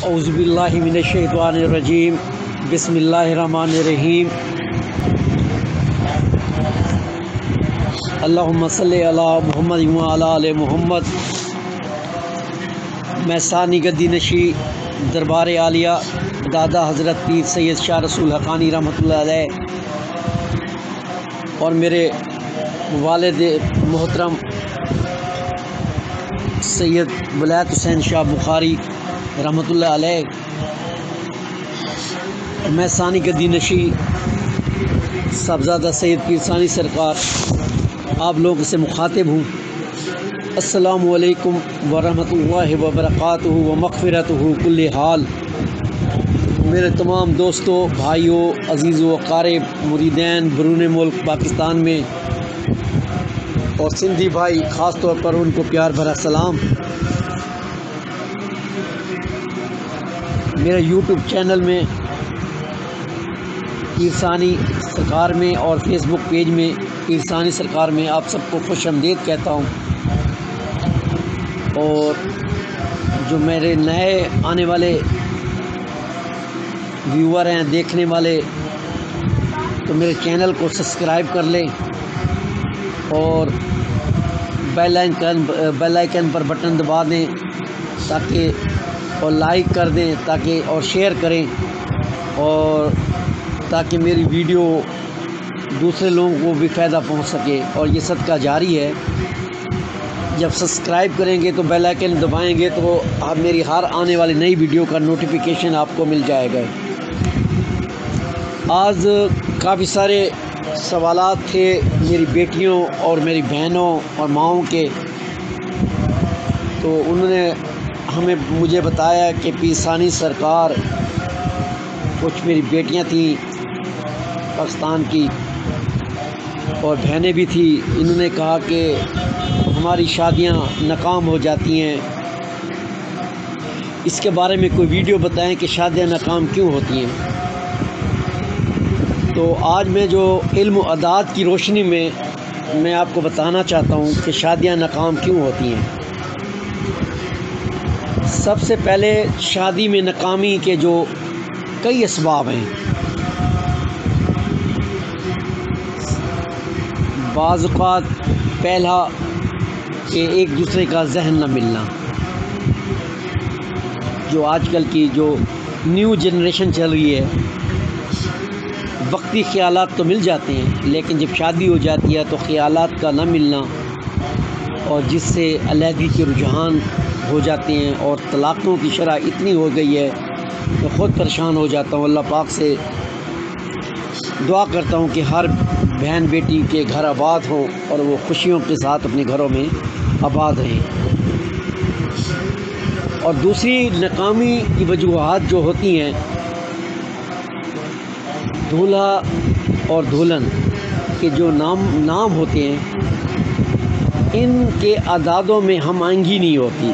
اعوذ باللہ من الشیطان الرجیم بسم اللہ الرحمن الرحیم اللہم صلی علی محمد وعلی آل محمد۔ میں ثانی گدی نشی دربار عالیہ دادا حضرت پیر سید شاہ رسول حقانی رحمۃ اللہ علیہ اور میرے والد محترم سید ولایت حسین شاہ بخاری رحمۃ اللہ علیہ، میں ثانی گدی نشی صاحبزادہ سید پیر ثانی سرکار آپ لوگوں سے مخاطب ہوں۔ السلام علیکم ورحمۃ اللہ وبرکاتہ و مغفرتہ کل حال۔ میرے تمام دوستوں، بھائیوں، عزیزوں و اقارب، مریدین بیرون ملک پاکستان میں اور سندھی بھائی خاص طور پر ان کو پیار بھرا سلام۔ میرے یوٹیوب چینل میں پیر ثانی سرکار میں اور فیس بک پیج میں پیر ثانی سرکار میں آپ سب کو خوش آمدید کہتا ہوں، اور جو میرے نئے آنے والے ویور ہیں، دیکھنے والے، تو میرے چینل کو سبسکرائب کر لیں اور بیل آئیکن پر بٹن دبا دیں تاکہ اور لائک کر دیں تاکہ اور شیئر کریں، اور تاکہ میری ویڈیو دوسرے لوگوں کو بھی فائدہ پہنچ سکے، اور یہ صدقہ جاری ہے۔ جب سبسکرائب کریں گے تو بیل آئیکن دبائیں گے تو میری ہر آنے والی نئی ویڈیو کا نوٹیفیکیشن آپ کو مل جائے گا۔ آج کافی سارے سوالات تھے میری بیٹیوں اور میری بہنوں اور ماؤں کے، تو انہوں نے مجھے بتایا کہ پیر ثانی سرکار، کچھ میری بیٹیاں تھیں پاکستان کی اور بہنیں بھی تھیں، انہوں نے کہا کہ ہماری شادیاں ناکام ہو جاتی ہیں، اس کے بارے میں کوئی ویڈیو بتائیں کہ شادیاں ناکام کیوں ہوتی ہیں۔ تو آج میں جو علم و عداد کی روشنی میں آپ کو بتانا چاہتا ہوں کہ شادیاں ناکام کیوں ہوتی ہیں۔ سب سے پہلے شادی میں ناکامی کے جو کئی اسباب ہیں۔ بعض اوقات پہلا کہ ایک دوسرے کا ذہن نہ ملنا، جو آج کل کی جو نیو جنریشن چل رہی ہے، وقتی خیالات تو مل جاتے ہیں لیکن جب شادی ہو جاتی ہے تو خیالات کا نہ ملنا، اور جس سے علیحدگی کے رجحان ہو جاتے ہیں، اور طلاقوں کی شرح اتنی ہو گئی ہے کہ خود پریشان ہو جاتا ہوں۔ اللہ پاک سے دعا کرتا ہوں کہ ہر بہن بیٹی کے گھر آباد ہوں اور وہ خوشیوں کے ساتھ اپنے گھروں میں آباد رہیں۔ اور دوسری ناکامی کی وجوہات جو ہوتی ہیں، دولہا اور دلہن کے جو نام ہوتے ہیں، ان کے اعدادوں میں ہم آہنگی نہیں ہوتی۔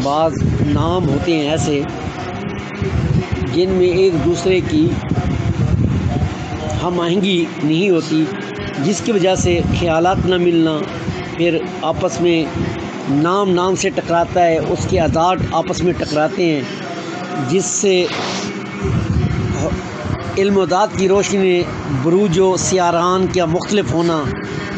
بعض نام ہوتے ہیں ایسے جن میں ایک دوسرے کی ہم آہنگی نہیں ہوتی، جس کی وجہ سے خیالات نہ ملنا، پھر آپس میں نام سے ٹکراتا ہے، اس کے اعداد آپس میں ٹکراتے ہیں، جس سے علم و عداد کی روشنی میں بروج و سیاران کا مختلف ہونا،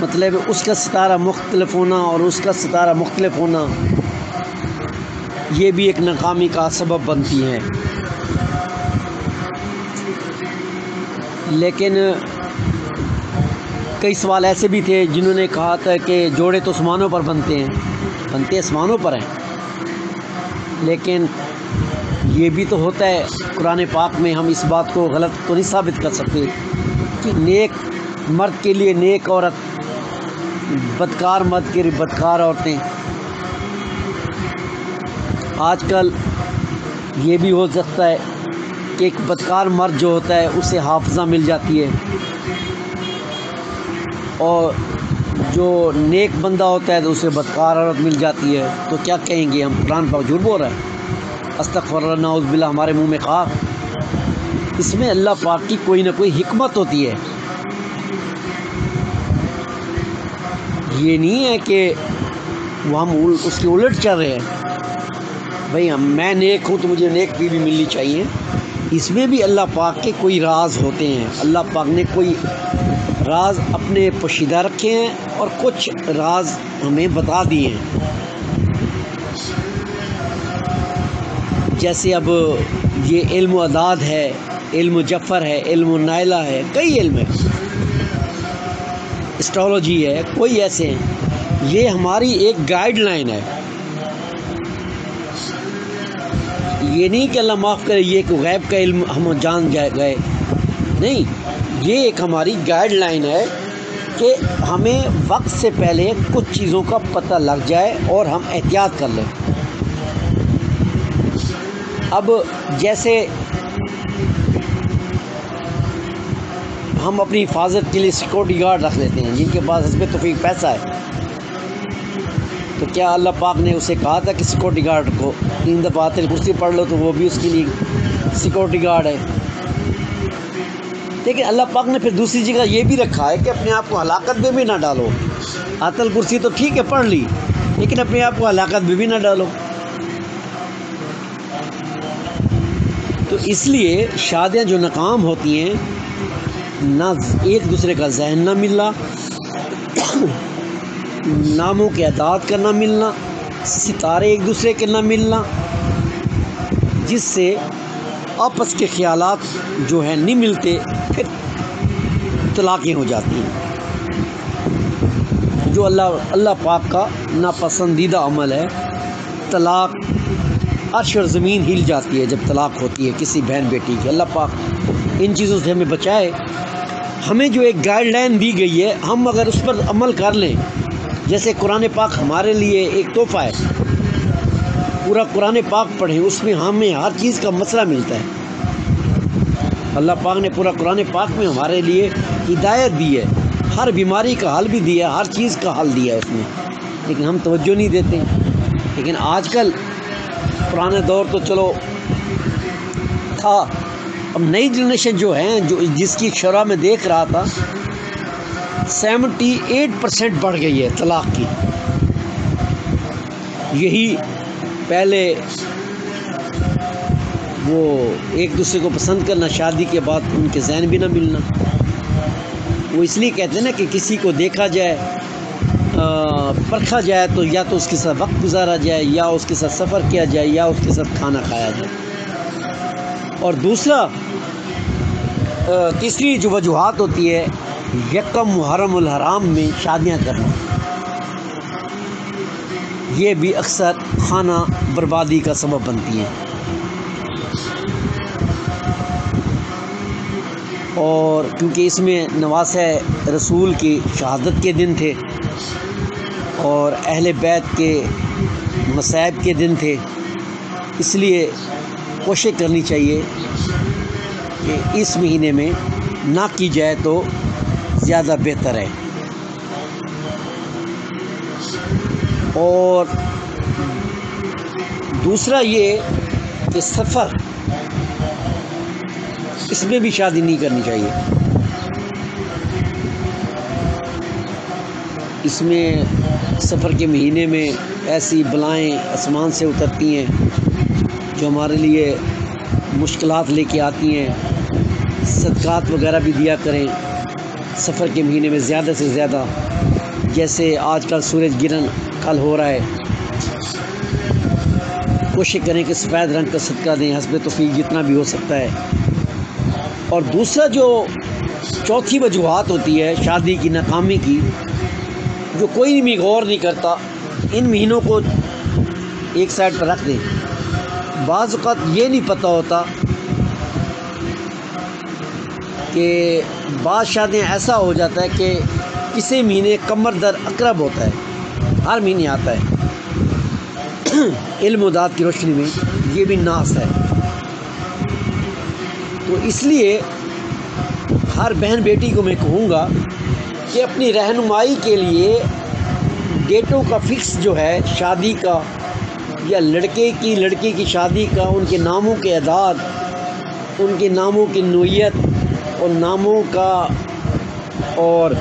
مطلب اس کا ستارہ مختلف ہونا اور اس کا ستارہ مختلف ہونا، یہ بھی ایک ناکامی کا سبب بنتی ہے۔ لیکن کئی سوال ایسے بھی تھے جنہوں نے کہا تھا کہ جوڑے تو آسمانوں پر بنتے آسمانوں پر ہیں، لیکن یہ بھی تو ہوتا ہے قرآن پاک میں، ہم اس بات کو غلط تو نہیں ثابت کر سکتے کہ نیک مرد کے لیے نیک عورت، بدکار مرد کے لیے بدکار عورتیں۔ آج کل یہ بھی ہو سکتا ہے کہ ایک بدکار مرد جو ہوتا ہے اسے حافظہ مل جاتی ہے، اور جو نیک بندہ ہوتا ہے تو اسے بدکار عورت مل جاتی ہے۔ تو کیا کہیں گے ہم؟ قرآن پاک جھوٹ بول رہا ہے؟ استغفر اللہ، نعوذ باللہ، ہمارے منہ میں خاک۔ اس میں اللہ پاک کی کوئی نہ کوئی حکمت ہوتی ہے۔ یہ نہیں ہے کہ وہ ہم اس کے الٹ چل رہے ہیں۔ بھئی میں نیک ہوں تو مجھے نیک بیوی ملنی چاہیے، اس میں بھی اللہ پاک کے کوئی راز ہوتے ہیں، اللہ پاک نے کوئی راز اپنے پوشیدہ رکھے ہیں اور کچھ راز ہمیں بتا دیے ہیں۔ جیسے اب یہ علم و اعداد ہے، علم جفر ہے، علم نائلہ ہے، کئی علم ہے، اسٹرالوجی ہے، کوئی ایسے ہیں، یہ ہماری ایک گائیڈ لائن ہے۔ یہ نہیں کہ اللہ معاف کرے یہ ایک غیب کا علم ہم جان گئے، نہیں، یہ ایک ہماری گائیڈ لائن ہے کہ ہمیں وقت سے پہلے کچھ چیزوں کا پتہ لگ جائے اور ہم احتیاط کر لیں۔ اب جیسے ہم اپنی حفاظت کے لیے سیکورٹی گارڈ رکھ لیتے ہیں جن کے پاس حسب توفیق پیسہ ہے، تو کیا اللہ پاک نے اسے کہا تھا کہ سیکورٹی گارڈ کو 3 دفعہ آیت الکرسی پڑھ لو تو وہ بھی اس کے لیے سیکورٹی گارڈ ہے؟ لیکن اللہ پاک نے پھر دوسری جگہ یہ بھی رکھا ہے کہ اپنے آپ کو ہلاکت میں بھی نہ ڈالو۔ آیت الکرسی تو ٹھیک ہے پڑھ لی، لیکن اپنے آپ کو ہلاکت میں بھی نہ ڈالو۔ تو اس لیے شادیاں جو ناکام ہوتی ہیں، نہ ایک دوسرے کا ذہن نہ ملنا، ناموں کے اعداد کا نہ ملنا، ستارے ایک دوسرے کے نہ ملنا، جس سے آپس کے خیالات جو ہیں نہیں ملتے، پھر طلاقیں ہو جاتی ہیں، جو اللہ پاک کا ناپسندیدہ عمل ہے۔ طلاق، عرش اور زمین ہل جاتی ہے جب طلاق ہوتی ہے کسی بہن بیٹی کی۔ اللہ پاک ان چیزوں سے ہمیں بچائے۔ ہمیں جو ایک گائیڈ لائن دی گئی ہے، ہم اگر اس پر عمل کر لیں، جیسے قرآن پاک ہمارے لیے ایک تحفہ ہے، پورا قرآن پاک پڑھیں، اس میں ہمیں ہر چیز کا مسئلہ ملتا ہے۔ اللہ پاک نے پورا قرآن پاک میں ہمارے لیے ہدایت دی ہے، ہر بیماری کا حل بھی دیا ہے، ہر چیز کا حل دیا ہے اس میں، لیکن ہم توجہ نہیں دیتے۔ لیکن آج کل پرانا دور تو چلو تھا، اب نئی جنریشن جو ہیں، جو جس کی شرح میں دیکھ رہا تھا 78% بڑھ گئی ہے طلاق کی۔ یہی پہلے وہ ایک دوسرے کو پسند کرنا، شادی کے بعد ان کے ذہن بھی نہ ملنا۔ وہ اس لیے کہتے ہیں نا کہ کسی کو دیکھا جائے، پرکھا جائے تو یا تو اس کے ساتھ وقت گزارا جائے، یا اس کے ساتھ سفر کیا جائے، یا اس کے ساتھ کھانا کھایا جائے۔ اور دوسرا، تیسری جو وجوہات ہوتی ہے، یکم محرم الحرام میں شادیاں کرنا، یہ بھی اکثر خانہ بربادی کا سبب بنتی ہیں۔ اور کیونکہ اس میں نواسہ رسول کی شہادت کے دن تھے اور اہل بیت کے مصائب کے دن تھے، اس لیے کوشش کرنی چاہیے کہ اس مہینے میں نہ کی جائے تو زیادہ بہتر ہے۔ اور دوسرا یہ کہ سفر، اس میں بھی شادی نہیں کرنی چاہیے۔ اس میں سفر کے مہینے میں ایسی بلائیں آسمان سے اترتی ہیں جو ہمارے لیے مشکلات لے کے آتی ہیں۔ صدقات وغیرہ بھی دیا کریں سفر کے مہینے میں زیادہ سے زیادہ، جیسے آج کل سورج گرہن کل ہو رہا ہے، کوشش کریں کہ سفید رنگ کا صدقہ دیں حسب توفیق جتنا بھی ہو سکتا ہے۔ اور دوسرا جو چوتھی وجوہات ہوتی ہے شادی کی ناکامی کی، جو کوئی بھی غور نہیں کرتا، ان مہینوں کو ایک سائڈ پر رکھ دیں۔ بعض اوقات یہ نہیں پتہ ہوتا کہ بعض شادیاں ایسا ہو جاتا ہے کہ کسی مہینے قمر در اقرب ہوتا ہے، ہر مہینے آتا ہے۔ علم و داد کی روشنی میں یہ بھی ناس ہے۔ تو اس لیے ہر بہن بیٹی کو میں کہوں گا کہ اپنی رہنمائی کے لیے ڈیٹوں کا فکس جو ہے شادی کا، یا لڑکے کی شادی کا، ان کے ناموں کے اعداد، ان کے ناموں کی نوعیت اور ناموں کا، اور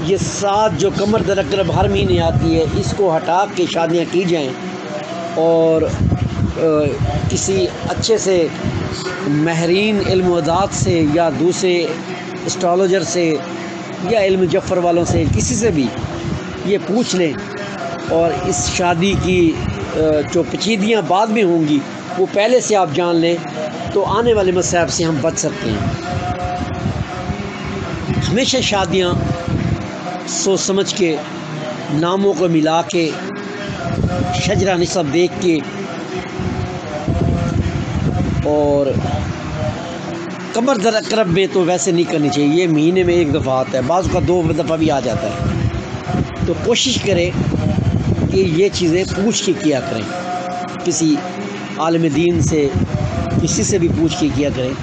یہ سات جو قمر در اقرب ہر مہینے آتی ہے، اس کو ہٹا کے شادیاں کی جائیں۔ اور کسی اچھے سے ماہرین علم و ادات سے یا دوسرے اسٹرالوجر سے یا علم جفر والوں سے کسی سے بھی یہ پوچھ لیں، اور اس شادی کی جو پیچیدگیاں بعد میں ہوں گی وہ پہلے سے آپ جان لیں، تو آنے والے مصائب سے ہم بچ سکتے ہیں۔ ہمیشہ شادیاں سوچ سمجھ کے، ناموں کو ملا کے، شجرہ نسب دیکھ کے اور کمر در اقرب میں تو ویسے نہیں کرنی چاہیے، یہ مہینے میں ایک دفعہ آتا ہے، بعض کا 2 دفعہ بھی آ جاتا ہے۔ تو کوشش کریں کہ یہ چیزیں پوچھ کے کیا کریں، کسی عالم دین سے، کسی سے بھی پوچھ کے کیا کریں۔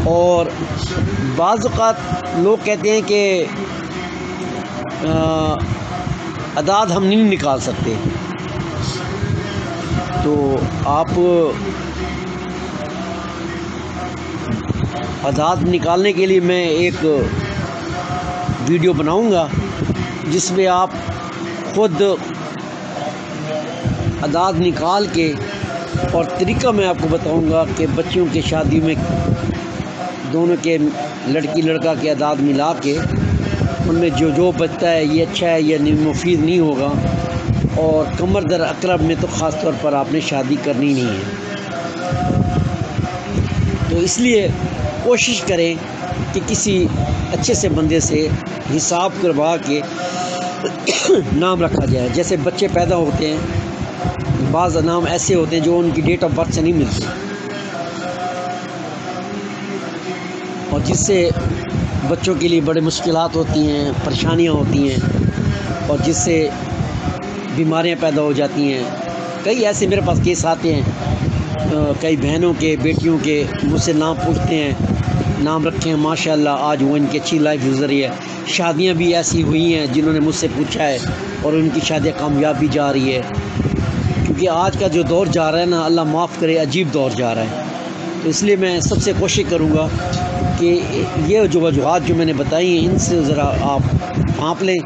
اور بعض اوقات لوگ کہتے ہیں کہ اعداد ہم نہیں نکال سکتے، تو آپ اعداد نکالنے کے لیے میں ایک ویڈیو بناؤں گا جس میں آپ خود اعداد نکال کے، اور طریقہ میں آپ کو بتاؤں گا کہ بچیوں کے شادی میں دونوں کے لڑکی لڑکا کے اعداد ملا کے ان میں جو بچتا ہے یہ اچھا ہے، یہ مفید نہیں ہوگا، اور کمر در اقرب میں تو خاص طور پر آپ نے شادی کرنی نہیں ہے۔ تو اس لیے کوشش کریں کہ کسی اچھے سے بندے سے حساب کروا کے نام رکھا جائے۔ جیسے بچے پیدا ہوتے ہیں، بعض نام ایسے ہوتے ہیں جو ان کی ڈیٹ آف برتھ سے نہیں ملتے، اور جس سے بچوں کے لیے بڑے مشکلات ہوتی ہیں، پریشانیاں ہوتی ہیں، اور جس سے بیماریاں پیدا ہو جاتی ہیں۔ کئی ایسے میرے پاس کیس آتے ہیں، کئی بہنوں کے، بیٹیوں کے مجھ سے نام پوچھتے ہیں، نام رکھے ہیں، ماشاءاللہ آج وہ ان کی اچھی لائف گزری ہے۔ شادیاں بھی ایسی ہوئی ہیں جنہوں نے مجھ سے پوچھا ہے، اور ان کی شادیاں کامیاب بھی جا رہی ہے، کیونکہ آج کا جو دور جا رہا ہے نا، اللہ معاف کرے، عجیب دور جا رہا ہے۔ تو اس لیے میں سب سے کوشش کروں گا کہ یہ جو وجوہات جو میں نے بتائی ہیں ان سے ذرا آپ بھانپ لیں،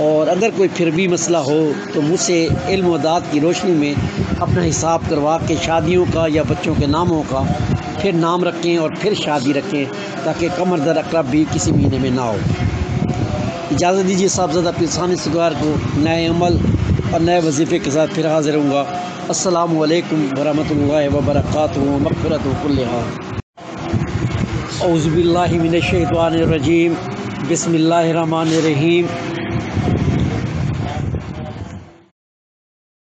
اور اگر کوئی پھر بھی مسئلہ ہو تو مجھ سے علم و ادات کی روشنی میں اپنا حساب کروا کے شادیوں کا یا بچوں کے ناموں کا پھر نام رکھیں اور پھر شادی رکھیں، تاکہ کمر در اقرب بھی کسی مہینے میں نہ ہو۔ اجازت دیجیے صاحبزادہ پیر ثانی سگار کو نئے عمل اور نئے وظیفے کے ساتھ پھر حاضر ہوں گا۔ السلام علیکم ورحمۃ اللہ وبرکاتہ مغفرۃ کل حال۔ اعوذ باللہ من الشیطان الرجیم، بسم اللہ الرحمن الرحیم۔